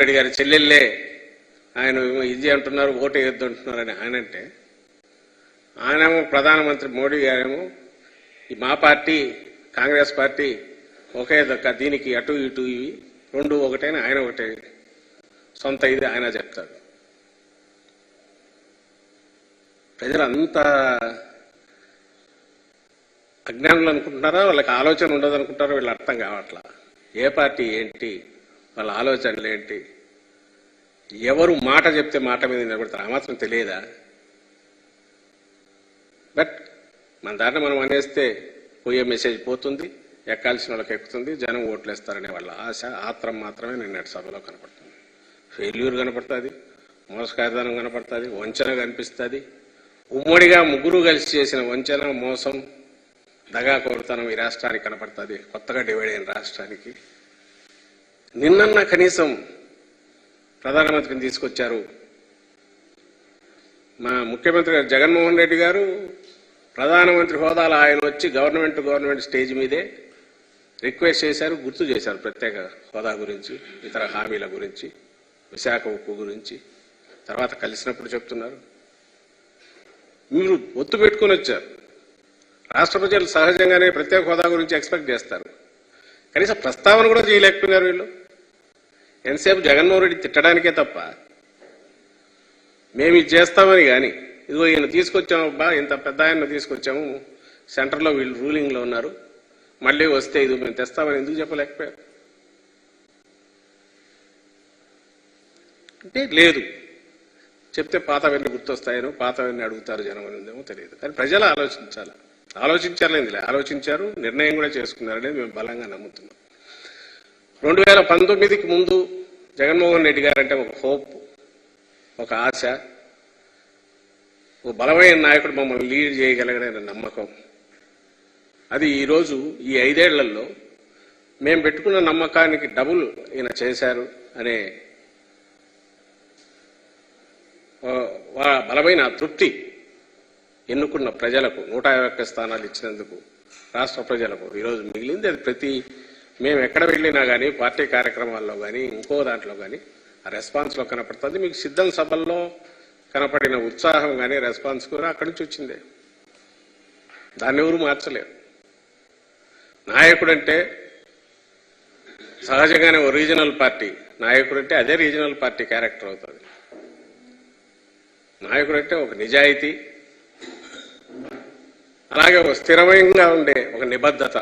రెడ్డి గారి చెల్లెళ్ళే ఆయన ఇది అంటున్నారు, ఓటు వేయొద్దు అంటున్నారని ఆయన అంటే, ఆయనేమో ప్రధానమంత్రి మోడీ గారేమో మా పార్టీ కాంగ్రెస్ పార్టీ ఒకే దీనికి అటు ఇటు ఇవి రెండు ఒకటేని ఆయన ఒకటే సొంత ఇది ఆయన చెప్తాడు. ప్రజలు అంత అజ్ఞానులు అనుకుంటున్నారా, వాళ్ళకి ఆలోచన ఉండదు అనుకుంటారో వీళ్ళు అర్థం కావట్లా. ఏ పార్టీ ఏంటి, వాళ్ళ ఆలోచనలు ఏంటి, ఎవరు మాట చెప్తే మాట మీద నిలబడతారు, ఆ మాత్రం తెలియదా? బట్ మన దాంట్లో మనం అనేస్తే పోయే మెసేజ్ పోతుంది, ఎక్కాల్సిన వాళ్ళకి ఎక్కుతుంది, జనం ఓట్లేస్తారనే వాళ్ళ ఆశ ఆత్రం మాత్రమే నిన్నటి సభలో కనపడుతుంది. ఫెయిల్యూర్ కనపడుతుంది, మోసకాయదానం కనపడుతుంది, వంచన కనిపిస్తుంది. ఉమ్మడిగా ముగ్గురు కలిసి చేసిన వంచన, మోసం, దగా కోరుతనం ఈ రాష్ట్రానికి కనపడుతుంది, కొత్తగా డివైడ్ అయిన రాష్ట్రానికి. నిన్న కనీసం ప్రధానమంత్రిని తీసుకొచ్చారు. మా ముఖ్యమంత్రి గారు జగన్మోహన్ రెడ్డి గారు ప్రధానమంత్రి హోదాలో ఆయన వచ్చి గవర్నమెంట్ స్టేజ్ మీదే రిక్వెస్ట్ చేశారు, గుర్తు చేశారు ప్రత్యేక హోదా గురించి, ఇతర హామీల గురించి, విశాఖ ఉక్కు గురించి. తర్వాత కలిసినప్పుడు చెప్తున్నారు. మీరు ఒత్తు పెట్టుకుని వచ్చారు. రాష్ట్ర ప్రజలు సహజంగానే ప్రత్యేక హోదా గురించి ఎక్స్పెక్ట్ చేస్తారు. కనీసం ప్రస్తావన కూడా చేయలేకపోయినారు వీళ్ళు. ఎంతసేపు జగన్మోహన్ రెడ్డి తిట్టడానికే తప్ప మేము ఇది చేస్తామని కానీ, ఇదిగో ఈయన తీసుకొచ్చాము అబ్బా, ఇంత పెద్ద ఆయన తీసుకొచ్చాము, సెంటర్లో వీళ్ళు రూలింగ్లో ఉన్నారు, మళ్ళీ వస్తే ఇది మేము తెస్తామని ఎందుకు చెప్పలేకపోయారు? అంటే లేదు, చెప్తే పాతవన్నీ గుర్తొస్తాయనో, పాతవన్నీ అడుగుతారు జనం అనేదేమో తెలియదు. కానీ ప్రజలు ఆలోచించారు, నిర్ణయం కూడా చేసుకున్నారనేది మేము బలంగా నమ్ముతున్నాం. 2019కి ముందు జగన్మోహన్ రెడ్డి గారు అంటే ఒక హోప్, ఒక ఆశ, ఒక బలమైన నాయకుడు మమ్మల్ని లీడ్ చేయగలిగిన నమ్మకం. అది ఈరోజు ఈ 5 ఏళ్లలో మేము పెట్టుకున్న నమ్మకానికి డబుల్ ఈయన చేశారు అనే బలమైన తృప్తి ఎన్నుకున్న ప్రజలకు 151 స్థానాలు ఇచ్చినందుకు రాష్ట్ర ప్రజలకు ఈరోజు మిగిలింది. అది మేము ఎక్కడ వెళ్ళినా కానీ, పార్టీ కార్యక్రమాల్లో కానీ, ఇంకో దాంట్లో కానీ ఆ రెస్పాన్స్లో కనపడుతుంది. మీకు సిద్ధం సభల్లో కనపడిన ఉత్సాహం కానీ, రెస్పాన్స్ కూడా అక్కడి నుంచి వచ్చిందే. దాన్ని ఎవరు మార్చలేరు. నాయకుడంటే సహజంగానే ఓ రీజనల్ పార్టీ నాయకుడంటే అదే రీజనల్ పార్టీ క్యారెక్టర్ అవుతుంది. నాయకుడంటే ఒక నిజాయితీ, అలాగే ఒక స్థిరమైన ఉండే ఒక నిబద్ధత,